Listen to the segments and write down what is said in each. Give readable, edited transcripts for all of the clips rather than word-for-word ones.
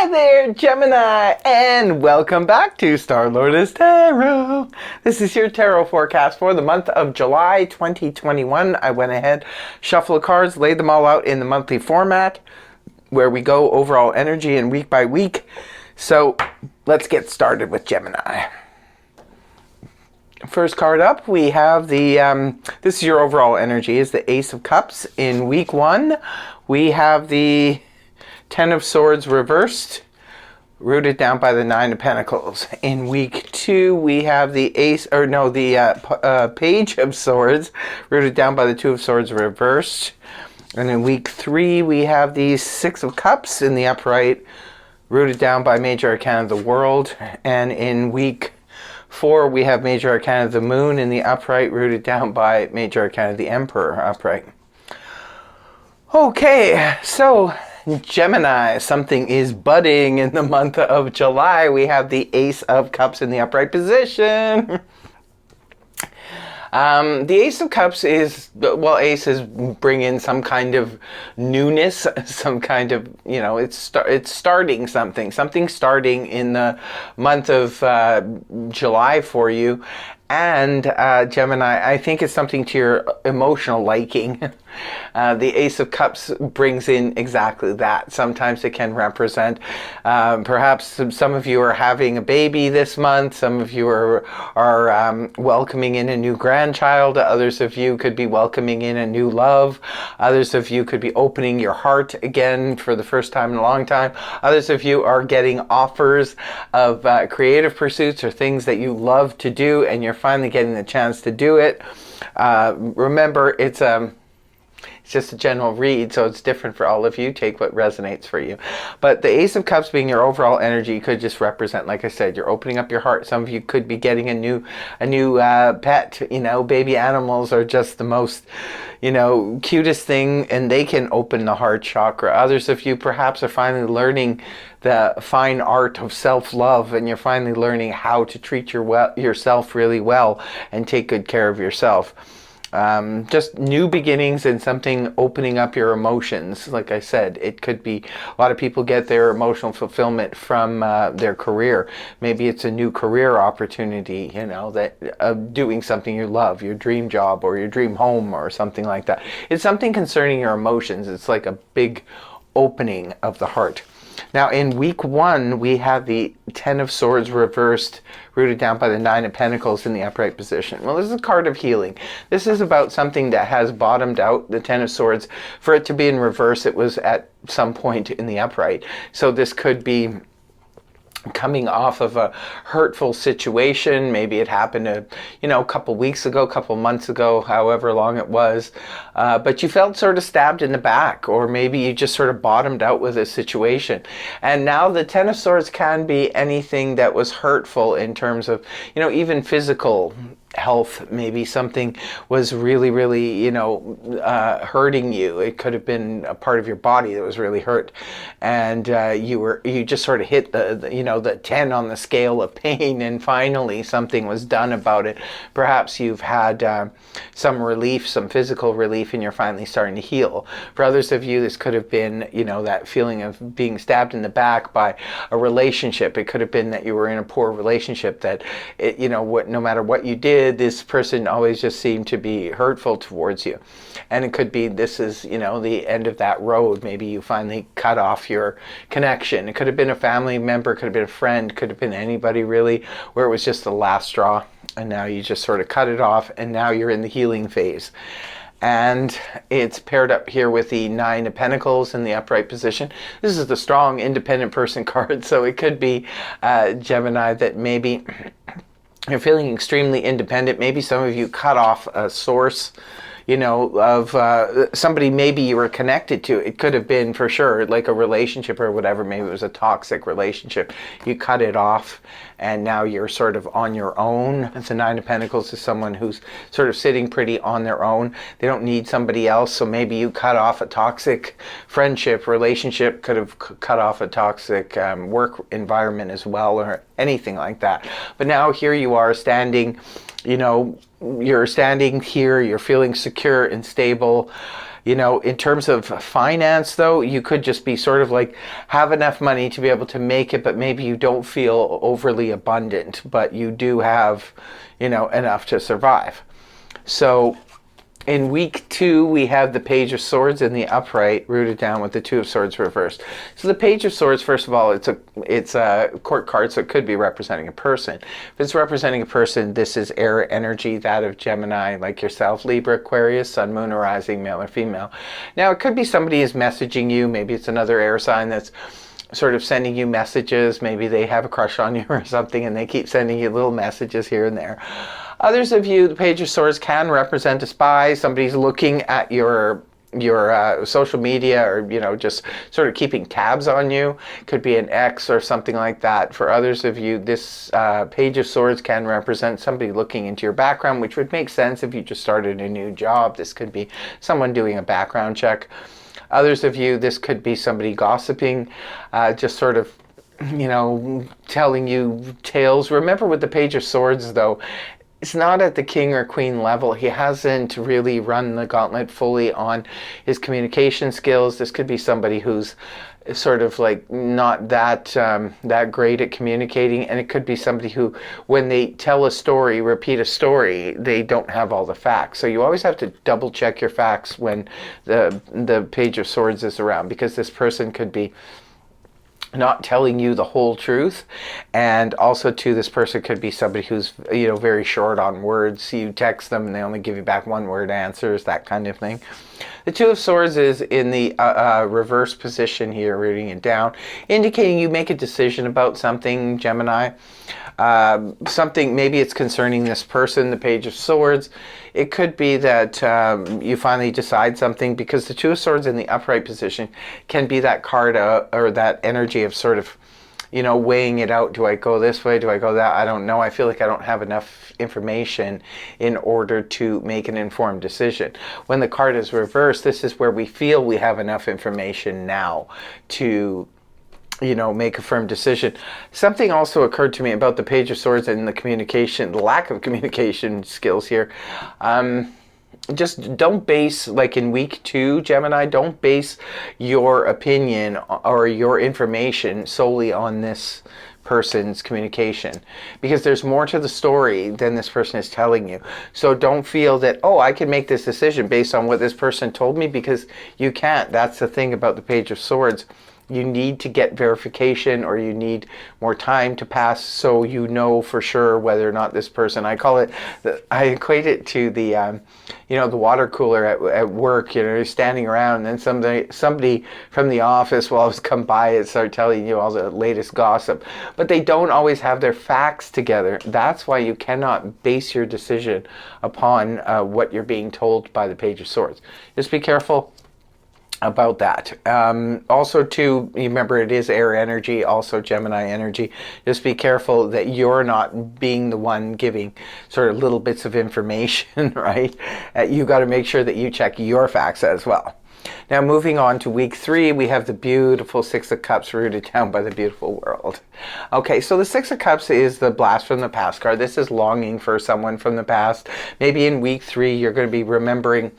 Hi there, Gemini, and welcome back to Star Lotus Tarot. This is your tarot forecast for the month of July 2021. I went ahead, shuffled cards, laid them all out in the monthly format where we go overall energy and week by week. So let's get started with Gemini. First card up, we have the, this is your overall energy, is the Ace of Cups. In week one, we have the Ten of Swords reversed, rooted down by the Nine of Pentacles. In week two, we have the Page of Swords, rooted down by the Two of Swords reversed. And in week three, we have the Six of Cups in the upright, rooted down by Major Arcana of the World. And in week four, we have Major Arcana of the Moon in the upright, rooted down by Major Arcana of the Emperor upright. Okay, so Gemini, something is budding in the month of July. We have the Ace of Cups in the upright position. The Ace of Cups is, well, aces bring in some kind of newness, some kind of, it's starting something starting in the month of July for you. And Gemini, I think it's something to your emotional liking. The Ace of Cups brings in exactly that. Sometimes it can represent, perhaps some of you are having a baby this month. Some of you are welcoming in a new grandchild. Others of you could be welcoming in a new love. Others of you could be opening your heart again for the first time in a long time. Others of you are getting offers of creative pursuits or things that you love to do, and you're finally getting the chance to do it. Remember, it's just a general read, so it's different for all of you. Take what resonates for you. But the Ace of Cups being your overall energy could just represent, like I said, you're opening up your heart. Some of you could be getting a new pet. Baby animals are just the most, cutest thing, and they can open the heart chakra. Others of you perhaps are finally learning the fine art of self-love, and you're finally learning how to treat yourself really well and take good care of yourself. Just new beginnings and something opening up your emotions. Like I said, it could be a lot of people get their emotional fulfillment from their career. Maybe it's a new career opportunity, that doing something you love, your dream job or your dream home or something like that. It's something concerning your emotions. It's like a big opening of the heart. Now, in week one, we have the Ten of Swords reversed, rooted down by the Nine of Pentacles in the upright position. Well, this is a card of healing. This is about something that has bottomed out, the Ten of Swords. For it to be in reverse, it was at some point in the upright. So this could be coming off of a hurtful situation. Maybe it happened a couple weeks ago, couple months ago, however long it was, but you felt sort of stabbed in the back, or maybe you just sort of bottomed out with a situation. And now the Ten of Swords can be anything that was hurtful in terms of, even physical health. Maybe something was really hurting you. It could have been a part of your body that was really hurt, and you just sort of hit the 10 on the scale of pain, and finally something was done about it. Perhaps you've had some relief, some physical relief, and you're finally starting to heal. For others of you, this could have been that feeling of being stabbed in the back by a relationship. It could have been that you were in a poor relationship, that no matter what you did, this person always just seemed to be hurtful towards you. And it could be this is, the end of that road. Maybe you finally cut off your connection. It could have been a family member, could have been a friend, could have been anybody really, where it was just the last straw. And now you just sort of cut it off, and now you're in the healing phase. And it's paired up here with the Nine of Pentacles in the upright position. This is the strong, independent person card. So it could be, Gemini, that maybe you're feeling extremely independent. Maybe some of you cut off a source, of somebody maybe you were connected to. It could have been, for sure, like a relationship or whatever. Maybe it was a toxic relationship. You cut it off, and now you're sort of on your own. And the Nine of Pentacles is someone who's sort of sitting pretty on their own. They don't need somebody else. So maybe you cut off a toxic friendship, relationship, could have cut off a toxic work environment as well, or anything like that. But now here you are standing, you're standing here, you're feeling secure and stable. In terms of finance, though, you could just be sort of like have enough money to be able to make it, but maybe you don't feel overly abundant, but you do have, enough to survive. So in week 2, we have the Page of Swords in the upright, rooted down with the Two of Swords reversed. So the Page of Swords, first of all, it's a court card, so it could be representing a person. If it's representing a person, this is air energy, that of Gemini, like yourself, Libra, Aquarius, Sun, Moon, or Rising, male or female. Now, it could be somebody is messaging you. Maybe it's another air sign that's sort of sending you messages. Maybe they have a crush on you or something, and they keep sending you little messages here and there. Others of you, the Page of Swords can represent a spy. Somebody's looking at your social media, or just sort of keeping tabs on you. Could be an ex or something like that. For others of you, this Page of Swords can represent somebody looking into your background, which would make sense if you just started a new job. This could be someone doing a background check. Others of you, this could be somebody gossiping, just sort of telling you tales. Remember, with the Page of Swords, though, it's not at the king or queen level. He hasn't really run the gauntlet fully on his communication skills. This could be somebody who's sort of like not that great at communicating, and it could be somebody who, when they tell a story, repeat a story, they don't have all the facts. So you always have to double check your facts when the Page of Swords is around, because this person could be not telling you the whole truth. And also, too, this person could be somebody who's very short on words. You text them and they only give you back one word answers, that kind of thing. The Two of Swords is in the reverse position here, rooting it down, indicating you make a decision about something, Gemini. Something, maybe it's concerning this person, the Page of Swords. It could be that you finally decide something, because the Two of Swords in the upright position can be that card or that energy of sort of, weighing it out. Do I go this way? Do I go that? I don't know. I feel like I don't have enough information in order to make an informed decision. When the card is reversed, this is where we feel we have enough information now to make a firm decision. Something also occurred to me about the Page of Swords and the lack of communication skills here. Just don't base, like in week 2, Gemini, don't base your opinion or your information solely on this person's communication, because there's more to the story than this person is telling you. So don't feel that, I can make this decision based on what this person told me, because you can't. That's the thing about the Page of Swords. You need to get verification, or you need more time to pass, so you know for sure whether or not this person, I equate it to the the water cooler at work. You're standing around, and then somebody from the office will always come by and start telling you all the latest gossip, but they don't always have their facts together. That's why you cannot base your decision upon what you're being told by the Page of Swords. Just be careful about that. Also, too, remember, it is air energy, also Gemini energy. Just be careful that you're not being the one giving sort of little bits of information, right? You got to make sure that you check your facts as well. Now, moving on to week 3, we have the beautiful Six of Cups, rooted down by the beautiful world. Okay, so the Six of Cups is the blast from the past card. This is longing for someone from the past. Maybe in week 3, you're going to be remembering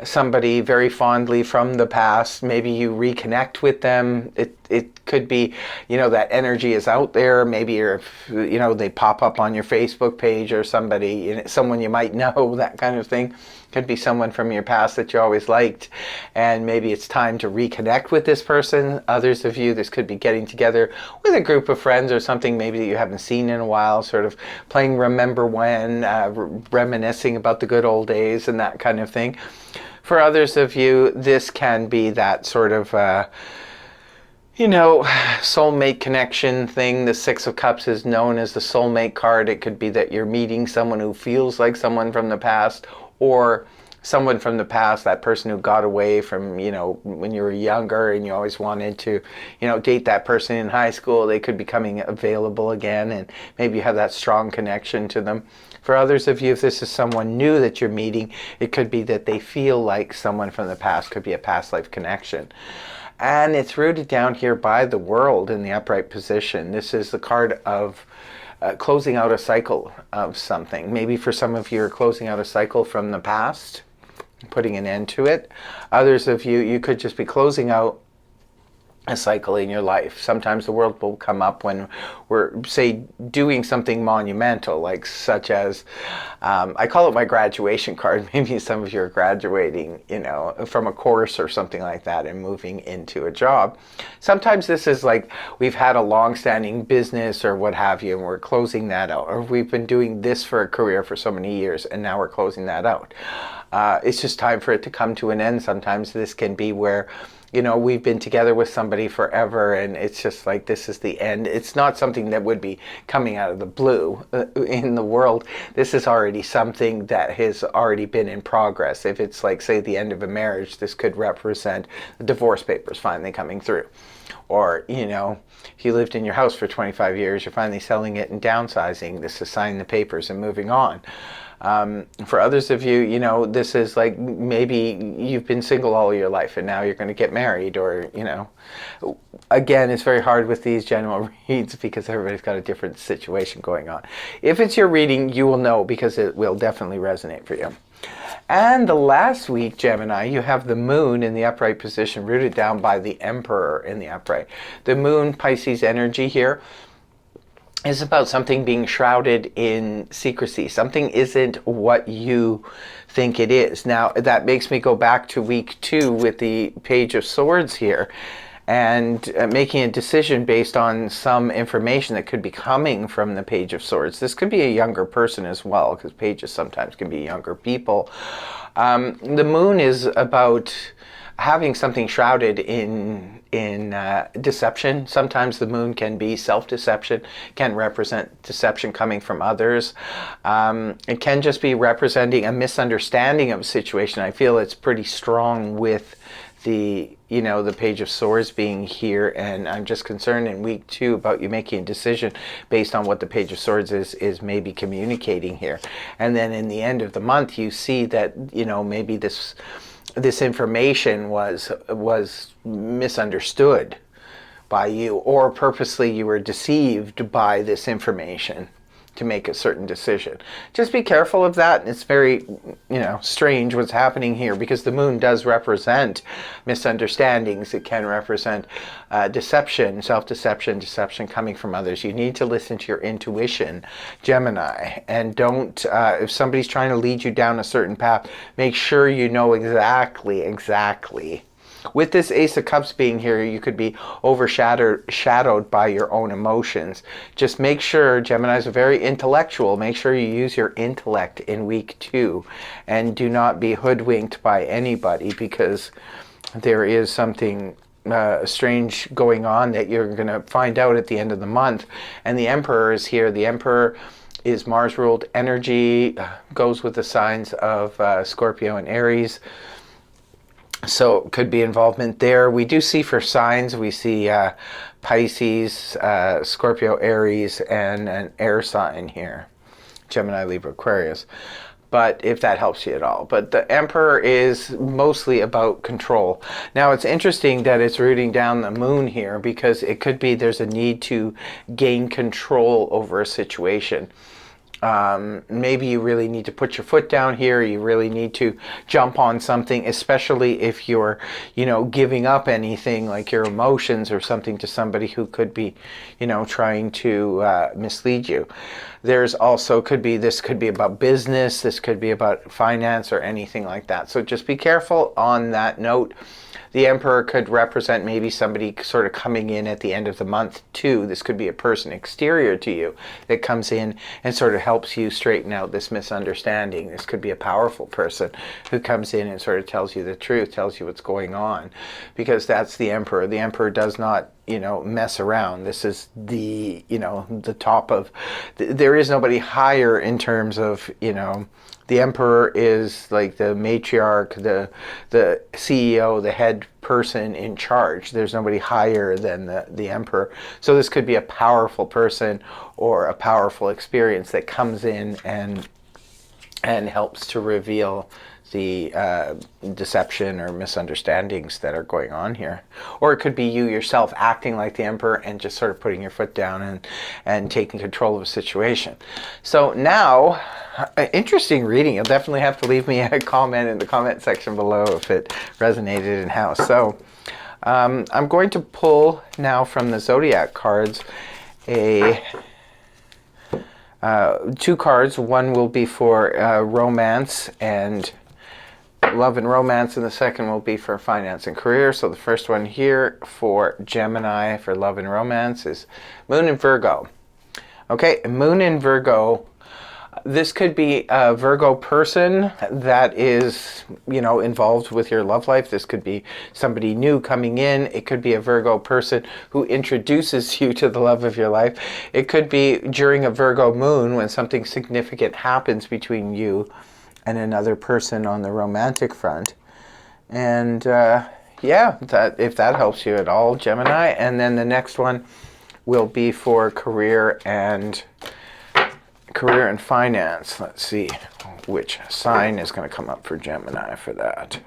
somebody very fondly from the past. Maybe you reconnect with them. It could be, that energy is out there. Maybe they pop up on your Facebook page, or someone you might know, that kind of thing. Could be someone from your past that you always liked, and maybe it's time to reconnect with this person. Others of you, this could be getting together with a group of friends or something maybe that you haven't seen in a while, sort of playing Remember When, reminiscing about the good old days and that kind of thing. For others of you, this can be that sort of soulmate connection thing. The Six of Cups is known as the soulmate card. It could be that you're meeting someone who feels like someone from the past, or someone from the past, that person who got away from, when you were younger and you always wanted to, date that person in high school. They could be coming available again, and maybe you have that strong connection to them. For others of you, if this is someone new that you're meeting, it could be that they feel like someone from the past. Could be a past life connection. And it's rooted down here by the World in the upright position. This is the card of closing out a cycle of something. Maybe for some of you, you're closing out a cycle from the past. putting an end to it. Others of you, you could just be closing out a cycle in your life. Sometimes the world will come up when we're, say, doing something monumental, like such as, I call it my graduation card. Maybe some of you are graduating, from a course or something like that and moving into a job. Sometimes this is like we've had a long-standing business or what have you, and we're closing that out. Or we've been doing this for a career for so many years, and now we're closing that out. It's just time for it to come to an end. Sometimes this can be where we've been together with somebody forever, and it's just like, this is the end. It's not something that would be coming out of the blue in the world. This is already something that has already been in progress. If it's like, say, the end of a marriage, this could represent the divorce papers finally coming through. Or, if you lived in your house for 25 years, you're finally selling it and downsizing. This is signing the papers and moving on. For others of you, this is like maybe you've been single all your life and now you're going to get married, or, again, it's very hard with these general reads because everybody's got a different situation going on. If it's your reading, you will know because it will definitely resonate for you. And the last week, Gemini, you have the moon in the upright position, rooted down by the Emperor in the upright. The moon, Pisces energy here, is about something being shrouded in secrecy. Something isn't what you think it is. Now, that makes me go back to week 2 with the Page of Swords here, and making a decision based on some information that could be coming from the Page of Swords. This could be a younger person as well, because pages sometimes can be younger people. The moon is about having something shrouded in deception. Sometimes the moon can be self-deception, can represent deception coming from others. It can just be representing a misunderstanding of a situation. I feel it's pretty strong with the Page of Swords being here, and I'm just concerned in week 2 about you making a decision based on what the Page of Swords is maybe communicating here. And then in the end of the month, you see that maybe this information was misunderstood by you, or purposely you were deceived by this information to make a certain decision. Just be careful of that. It's very, strange what's happening here, because the moon does represent misunderstandings. It can represent deception, self-deception, deception coming from others. You need to listen to your intuition, Gemini, and don't, if somebody's trying to lead you down a certain path, make sure you know exactly. With this Ace of Cups being here, you could be overshadowed by your own emotions. Just make sure, Geminis are very intellectual, make sure you use your intellect in week 2, and do not be hoodwinked by anybody, because there is something strange going on that you're going to find out at the end of the month. And the Emperor is here. The Emperor is Mars-ruled energy, goes with the signs of Scorpio and Aries. So could be involvement there. We do see for signs, we see Pisces, Scorpio, Aries, and an air sign here. Gemini, Libra, Aquarius. But if that helps you at all. But the Emperor is mostly about control. Now, it's interesting that it's rooting down the moon here, because it could be there's a need to gain control over a situation. Maybe you really need to put your foot down here. You really need to jump on something, especially if you're, giving up anything like your emotions or something to somebody who could be, trying to mislead you. There's also this could be about business. This could be about finance or anything like that. So just be careful on that note. The Emperor could represent maybe somebody sort of coming in at the end of the month too. This could be a person exterior to you that comes in and sort of helps you straighten out this misunderstanding. This could be a powerful person who comes in and sort of tells you the truth, tells you what's going on, because that's the Emperor. The Emperor does not, mess around. This is the, the top of, there is nobody higher in terms of, the Emperor is like the matriarch, the CEO, the head person in charge. There's nobody higher than the Emperor. So this could be a powerful person or a powerful experience that comes in and helps to reveal deception or misunderstandings that are going on here. Or it could be you yourself acting like the Emperor and just sort of putting your foot down and taking control of a situation. So now, interesting reading. You'll definitely have to leave me a comment in the comment section below if it resonated in house. So I'm going to pull now from the Zodiac cards two cards. One will be for romance and love and romance, and the second will be for finance and career. So the first one here for Gemini for love and romance is Moon in Virgo. Okay, Moon in Virgo. This could be a Virgo person that is, involved with your love life. This could be somebody new coming in. It could be a Virgo person who introduces you to the love of your life. It could be during a Virgo moon when something significant happens between you and another person on the romantic front. And if that helps you at all, Gemini. And then the next one will be for career and finance. Let's see which sign is going to come up for Gemini for that.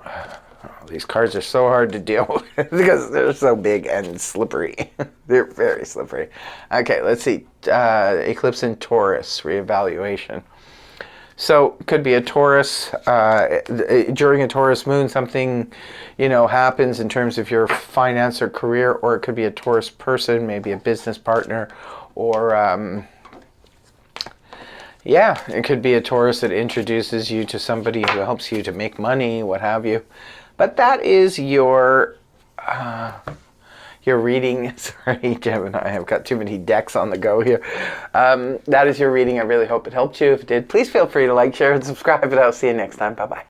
Oh, these cards are so hard to deal with because they're so big and slippery. They're very slippery. Okay, let's see. Eclipse in Taurus, reevaluation. So it could be a Taurus, during a Taurus moon, something, happens in terms of your finance or career, or it could be a Taurus person, maybe a business partner, or, it could be a Taurus that introduces you to somebody who helps you to make money, what have you. But that is your reading. Sorry, Gemini, I've got too many decks on the go here. That is your reading. I really hope it helped you. If it did, please feel free to like, share, and subscribe, and I'll see you next time. Bye-bye.